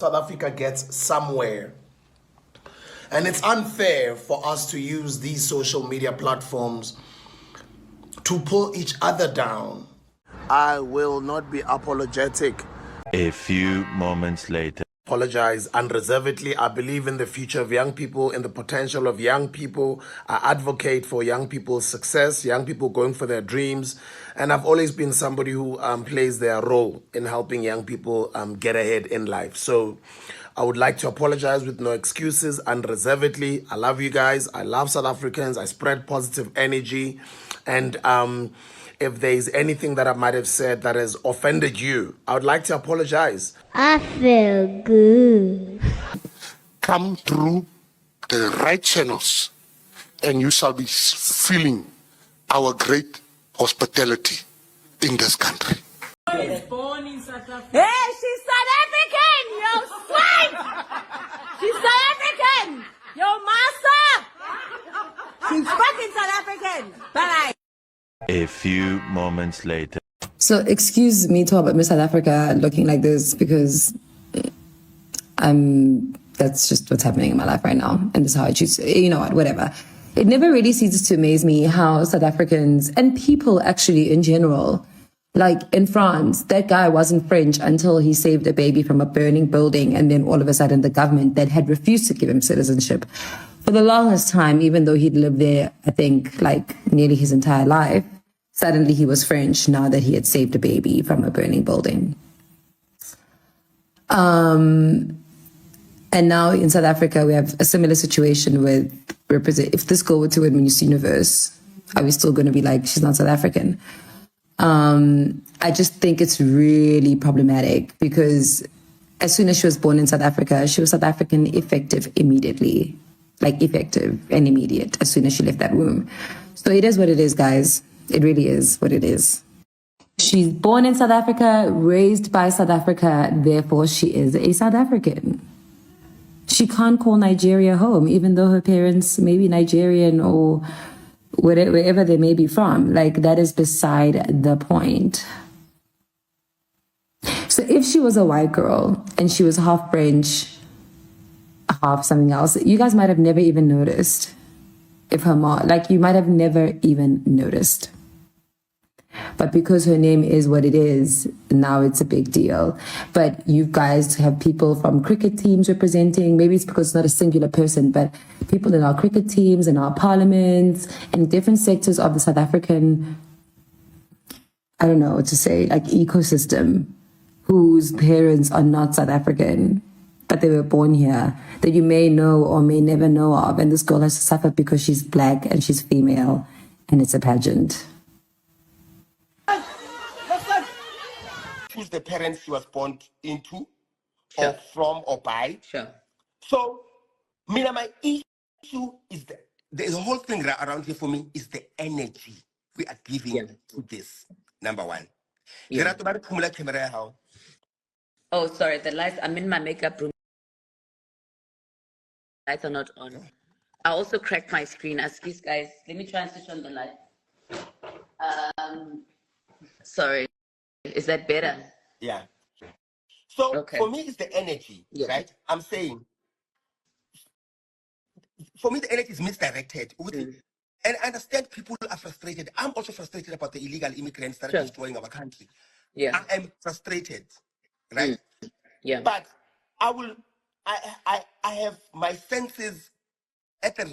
South Africa gets somewhere. And it's unfair for us to use these social media platforms to pull each other down. I will not be apologetic. A few moments later. Apologize unreservedly. I believe in the future of young people, in the potential of young people. I advocate for young people's success, young people going for their dreams. And I've always been somebody who plays their role in helping young people get ahead in life. So I would like to apologize with no excuses, unreservedly. I love you guys. I love South Africans. I spread positive energy. And if there's anything that I might have said that has offended you, I would like to apologize. I feel good. Come through the right channels and you shall be feeling our great hospitality in this country. Born in South Africa. Hey, she's South African, yo swine! She's South African, yo massa! She's fucking South African. Bye. A few moments later. So excuse me talk about Miss South Africa looking like this because that's just what's happening in my life right now. And this is how I choose, you know what, whatever. It never really ceases to amaze me how South Africans and people actually in general, like in France, that guy wasn't French until he saved a baby from a burning building. And then all of a sudden the government that had refused to give him citizenship for the longest time, even though he'd lived there, I think like nearly his entire life, suddenly he was French now that he had saved a baby from a burning building. And now in South Africa, we have a similar situation with if this girl were to win Miss Universe, are we still going to be like, she's not South African? I just think it's really problematic because as soon as she was born in South Africa, she was South African effective immediately, like effective and immediate as soon as she left that womb. So it is what it is, guys. It really is what it is. She's born in South Africa, raised by South Africa, therefore she is a South African. She can't call Nigeria home, even though her parents may be Nigerian or wherever they may be from. Like, that is beside the point. So if she was a white girl and she was half French, half something else, you guys might have never even noticed. If her mom, like, you might have never even noticed. But because her name is what it is, now it's a big deal. But you guys have people from cricket teams representing, maybe it's because it's not a singular person, but people in our cricket teams, in our parliaments, in different sectors of the South African, I don't know what to say, like ecosystem, whose parents are not South African, but they were born here, that you may know or may never know of. And this girl has to suffer because she's black and she's female, and it's a pageant. Choose the parents she was born into, sure, or from, or by. Sure. So, Mina, my issue is the whole thing around here for me is the energy we are giving to this. Number one. Yeah. Oh, sorry, the lights. I'm in my makeup room. Lights are not on. I also cracked my screen. Excuse, guys. Let me try and switch on the light. Sorry. Is that better? Yeah. So for me, it's the energy, right? I'm saying, for me, the energy is misdirected. And I understand people are frustrated. I'm also frustrated about the illegal immigrants that are destroying our country. Yeah. I am frustrated, right? Yeah. But I have my senses at the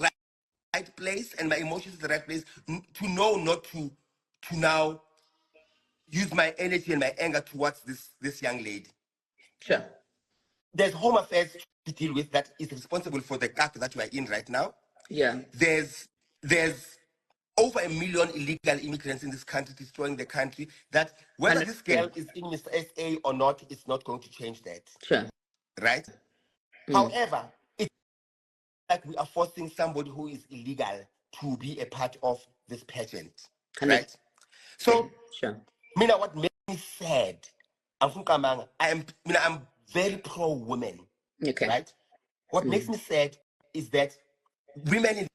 right place and my emotions at the right place to know not to now use my energy and my anger towards this young lady. Sure. There's Home Affairs to deal with that is responsible for the gap that we are in right now. Yeah. There's over 1 million illegal immigrants in this country destroying the country. That whether this girl is in Mr. SA or not, it's not going to change that. Sure. Right? However, it's like we are forcing somebody who is illegal to be a part of this pageant. Right? So, Mina, what makes me sad, I'm very pro-women. Okay. Right? What makes me sad is that women in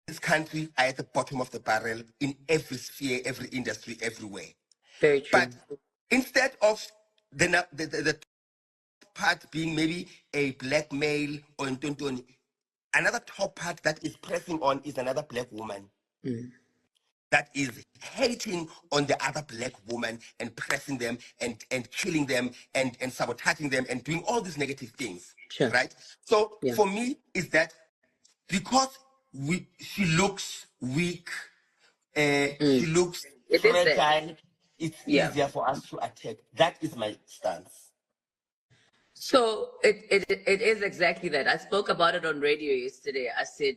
this country are at the bottom of the barrel in every sphere, every industry, everywhere. Very true. But instead of the part being maybe a black male or in Tontoni. Another top part that is pressing on is another black woman that is hating on the other black woman and pressing them and killing them and sabotaging them and doing all these negative things. Sure. Right? So Yeah. for me is that because she looks weak, she looks It is that. fragile, it's Yeah. easier for us to attack. That is my stance. So it is exactly that. I spoke about it on radio yesterday. I said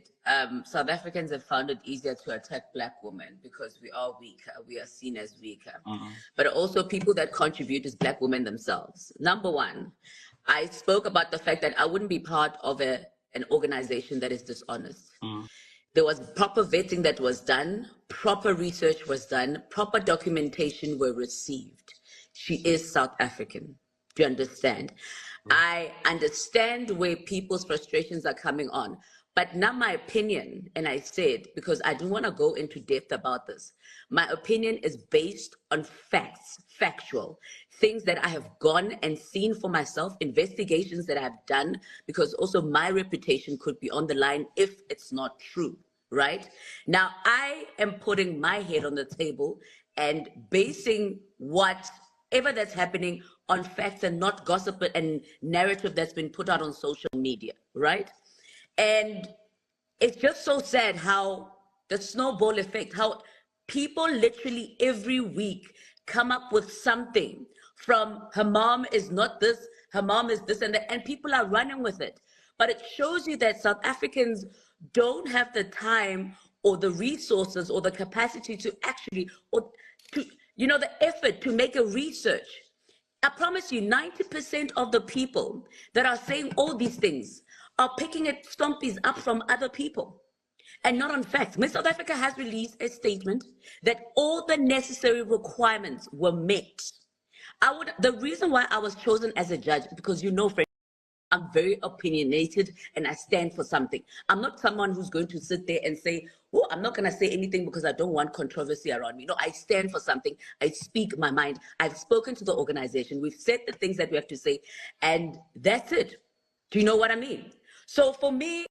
South Africans have found it easier to attack black women because we are weaker. We are seen as weaker. But also people that contribute is black women themselves. Number one, I spoke about the fact that I wouldn't be part of an organization that is dishonest. There was proper vetting that was done, proper research was done, proper documentation were received. She is South African. Do you understand? I understand where people's frustrations are coming on, but now my opinion, and I said, because I don't want to go into depth about this, my opinion is based on facts, factual, things that I have gone and seen for myself, investigations that I've done, because also my reputation could be on the line if it's not true, right? Now, I am putting my head on the table and basing whatever that's happening on facts and not gossip and narrative that's been put out on social media, right? And it's just so sad how the snowball effect, how people literally every week come up with something from her mom is not this, her mom is this and that, and people are running with it. But it shows you that South Africans don't have the time or the resources or the capacity to actually, or to, you know, the effort to make a research. I promise you, 90% of the people that are saying all these things are picking it stompies up from other people and not on facts. Miss South Africa has released a statement that all the necessary requirements were met. The reason why I was chosen as a judge, because you know, friend, I'm very opinionated and I stand for something. I'm not someone who's going to sit there and say, oh, I'm not going to say anything because I don't want controversy around me. No, I stand for something. I speak my mind. I've spoken to the organization. We've said the things that we have to say, and that's it. Do you know what I mean? So for me,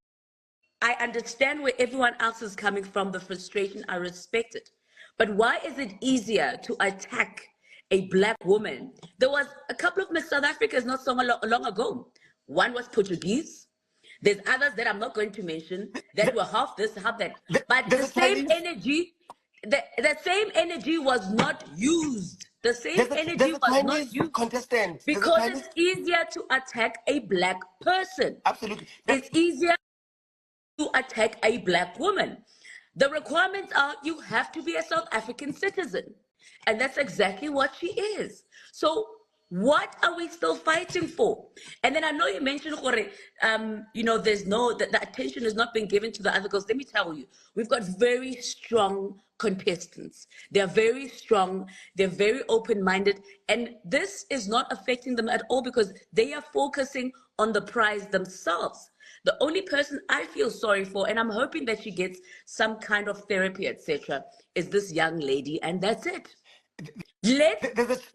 I understand where everyone else is coming from, the frustration. I respect it. But why is it easier to attack a black woman? There was a couple of Miss South Africans not so long ago. One was Portuguese. There's others that I'm not going to mention that were half this, half that. But the same energy, the same energy was not used. The same energy was not used. Contestant. Because it's easier to attack a black person. Absolutely. It's easier to attack a black woman. The requirements are you have to be a South African citizen. And that's exactly what she is. So what are we still fighting for? And then I know you mentioned, you know, there's no, the attention is not being given to the other girls. Let me tell you, we've got very strong contestants. They're very strong. They're very open-minded. And this is not affecting them at all because they are focusing on the prize themselves. The only person I feel sorry for, and I'm hoping that she gets some kind of therapy, etc., is this young lady, and that's it. Let's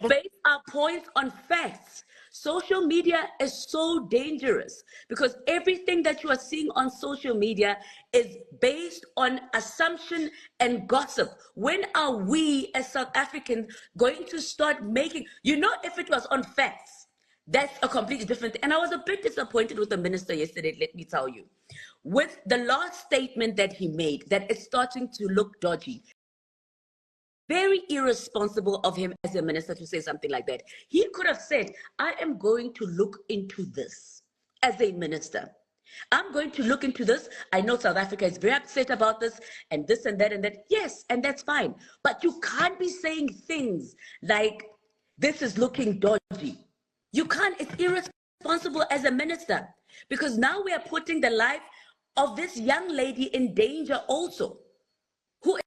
base our points on facts. Social media is so dangerous because everything that you are seeing on social media is based on assumption and gossip. When are we as South Africans going to start making, you know, if it was on facts, that's a completely different thing. And I was a bit disappointed with the minister yesterday, let me tell you. With the last statement that he made, that it's starting to look dodgy. Very irresponsible of him as a minister to say something like that. He could have said, I am going to look into this as a minister. I'm going to look into this. I know South Africa is very upset about this and this and that and that. Yes, and that's fine. But you can't be saying things like, this is looking dodgy. You can't. It's irresponsible as a minister because now we are putting the life of this young lady in danger also, who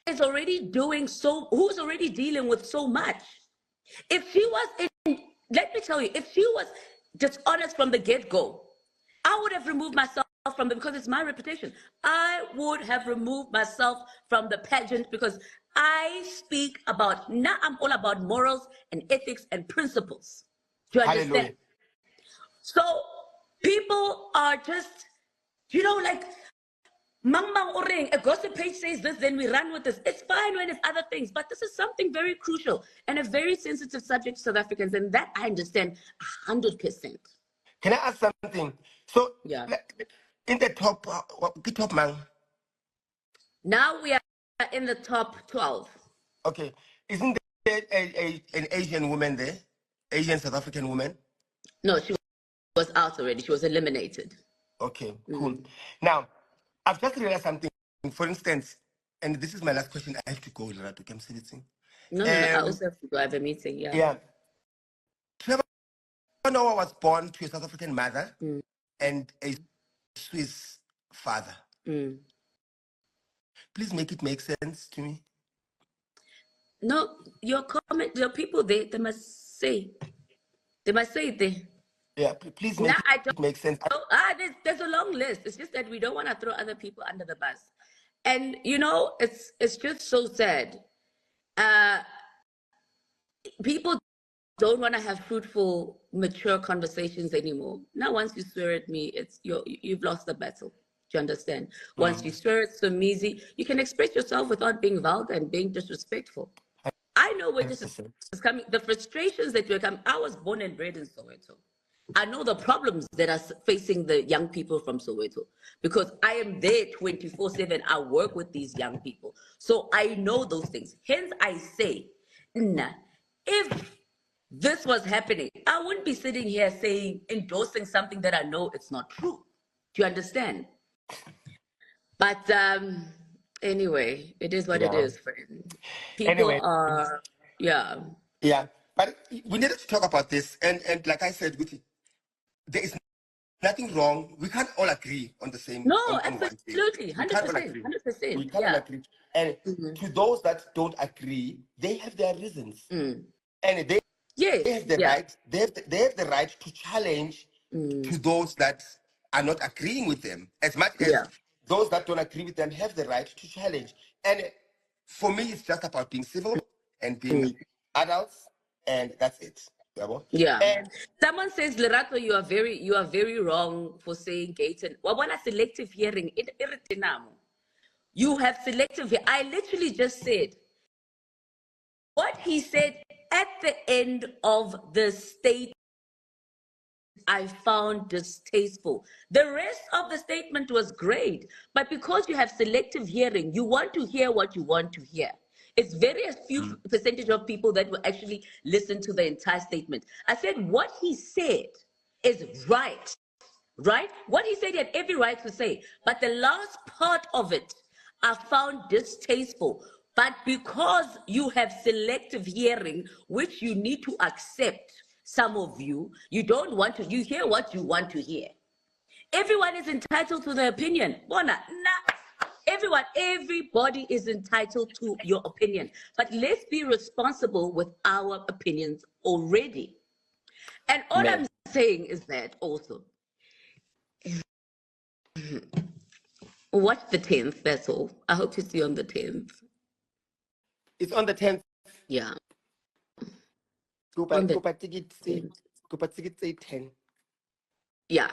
is already doing so, who's already dealing with so much. If she was let me tell you, if she was dishonest from the get-go, I would have removed myself from the, because it's my reputation. I would have removed myself from the pageant because I speak about, now I'm all about morals and ethics and principles. Do you understand? Hallelujah. So people are just, you know, like, Mang Mang Oreng, a gossip page says this, then we run with this. It's fine when it's other things, but this is something very crucial and a very sensitive subject to South Africans, and that I understand 100%. Can I ask something? So, Yeah. in the top, the top man. Now we are in the top 12. Okay. Isn't there an Asian woman there? Asian South African woman? No, she was out already. She was eliminated. Okay, cool. Now, I've just realized something. For instance, and this is my last question. I have to go, Lerato. I'm sitting. No. I also have to go have a meeting. Yeah. Yeah. Trevor Noah was born to a South African mother and a Swiss father. Please make it make sense to me. No, your people there, they must say it there. Yeah, please make it make sense. There's a long list. It's just that we don't want to throw other people under the bus. And, you know, it's just so sad. People don't want to have fruitful, mature conversations anymore. Now, once you swear at me, you've lost the battle. Do you understand? Once you swear at Somizi, you can express yourself without being vulgar and being disrespectful. I know where this is coming. The frustrations that you're coming. I was born and bred in Soweto. I know the problems that are facing the young people from Soweto because I am there 24/7. I work with these young people. So I know those things. Hence, I say, if this was happening, I wouldn't be sitting here endorsing something that I know it's not true. Do you understand? But anyway, it is what it is, friend. People are, yeah. Yeah, but we needed to talk about this. And like I said, there is nothing wrong. We can't all agree on the same. No, on absolutely, 100%, 100%. We can't agree. And to those that don't agree, they have their reasons, and they have the right. They have the right to challenge to those that are not agreeing with them, as much as those that don't agree with them have the right to challenge. And for me, it's just about being civil and being adults, and that's it. Yeah. And someone says, Lerato, you are very wrong for saying Gayton. Well, when I selective hearing, you have selective. I literally just said what he said at the end of the statement. I found distasteful. The rest of the statement was great, but because you have selective hearing, you want to hear what you want to hear. It's very few percentage of people that will actually listen to the entire statement. I said what he said is right? What he said he had every right to say, but the last part of it I found distasteful. But because you have selective hearing, which you need to accept, some of you don't want to, you hear what you want to hear. Everyone is entitled to their opinion. Everybody is entitled to your opinion. But let's be responsible with our opinions already. And all I'm saying is that also, watch the 10th, that's all. I hope to see you on the 10th. It's on the 10th. Yeah. Ticket say 10. Yeah.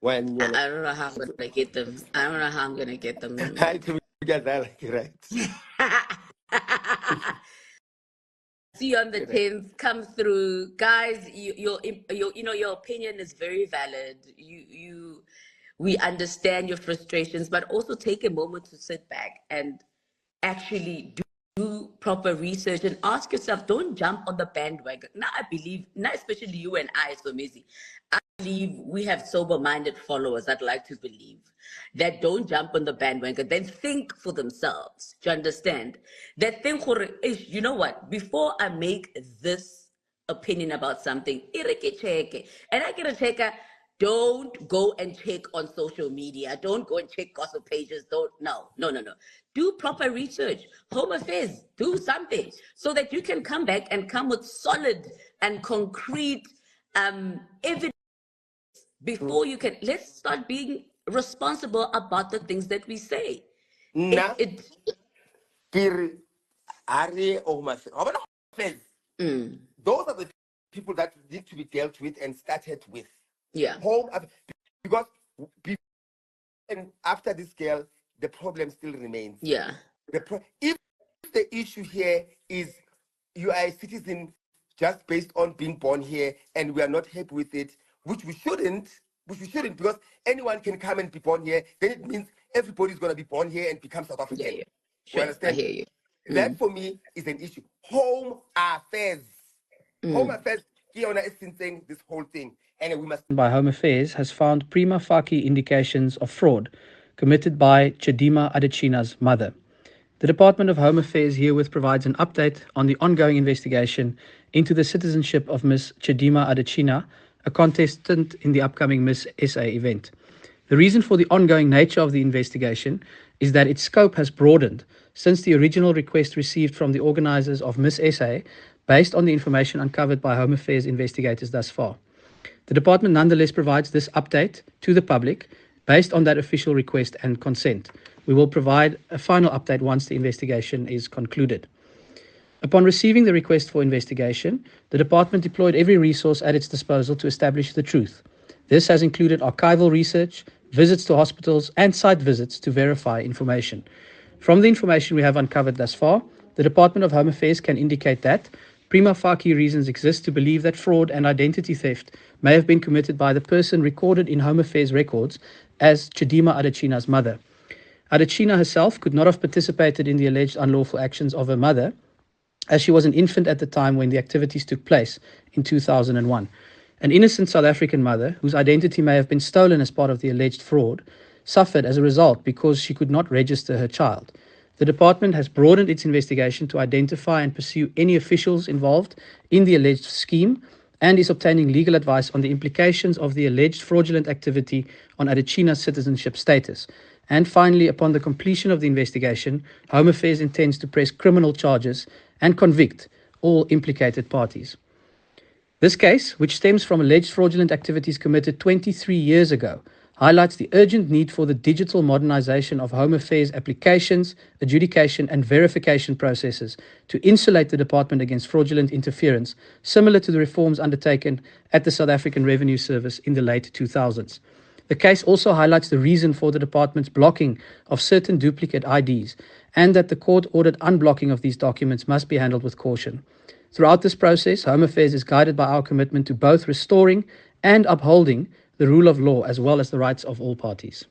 When I don't know how I'm gonna get them. I don't know how I'm gonna get them. I get that right. See you on the 10th. Come through, guys. Your opinion is very valid. We understand your frustrations, but also take a moment to sit back and actually do proper research and ask yourself. Don't jump on the bandwagon. Now I believe, now especially you and I, Somizi, I believe we have sober-minded followers. I'd like to believe that don't jump on the bandwagon. Then think for themselves. Do you understand? That think, you know what? Before I make this opinion about something, and I get a checker. Don't go and check on social media. Don't go and check gossip pages. No. Do proper research. Home Affairs, do something so that you can come back and come with solid and concrete evidence before you can. Let's start being responsible about the things that we say. Those are the people that need to be dealt with and started with. Yeah. Because and after this girl, the problem still remains. Yeah. If the issue here is you are a citizen just based on being born here and we are not happy with it, which we shouldn't, because anyone can come and be born here, then it means everybody's going to be born here and become South African. Yeah. You understand? I hear you. That for me is an issue. Home affairs. Home affairs, Kiona is saying this whole thing. And we must by Home Affairs has found prima facie indications of fraud committed by Chidimma Adetshina's mother. The Department of Home Affairs herewith provides an update on the ongoing investigation into the citizenship of Miss Chidimma Adetshina, a contestant in the upcoming Miss SA event. The reason for the ongoing nature of the investigation is that its scope has broadened since the original request received from the organisers of Miss SA based on the information uncovered by Home Affairs investigators thus far. The department nonetheless provides this update to the public based on that official request and consent. We will provide a final update once the investigation is concluded. Upon receiving the request for investigation, the department deployed every resource at its disposal to establish the truth. This has included archival research, visits to hospitals, and site visits to verify information. From the information we have uncovered thus far, the Department of Home Affairs can indicate that prima facie reasons exist to believe that fraud and identity theft may have been committed by the person recorded in Home Affairs records as Chidimma Adetshina's mother. Adetshina herself could not have participated in the alleged unlawful actions of her mother, as she was an infant at the time when the activities took place in 2001. An innocent South African mother, whose identity may have been stolen as part of the alleged fraud, suffered as a result because she could not register her child. The department has broadened its investigation to identify and pursue any officials involved in the alleged scheme and is obtaining legal advice on the implications of the alleged fraudulent activity on Adetshina's citizenship status. And finally, upon the completion of the investigation, Home Affairs intends to press criminal charges and convict all implicated parties. This case, which stems from alleged fraudulent activities committed 23 years ago, highlights the urgent need for the digital modernization of Home Affairs applications, adjudication and verification processes to insulate the department against fraudulent interference, similar to the reforms undertaken at the South African Revenue Service in the late 2000s. The case also highlights the reason for the department's blocking of certain duplicate IDs and that the court-ordered unblocking of these documents must be handled with caution. Throughout this process, Home Affairs is guided by our commitment to both restoring and upholding the rule of law as well as the rights of all parties.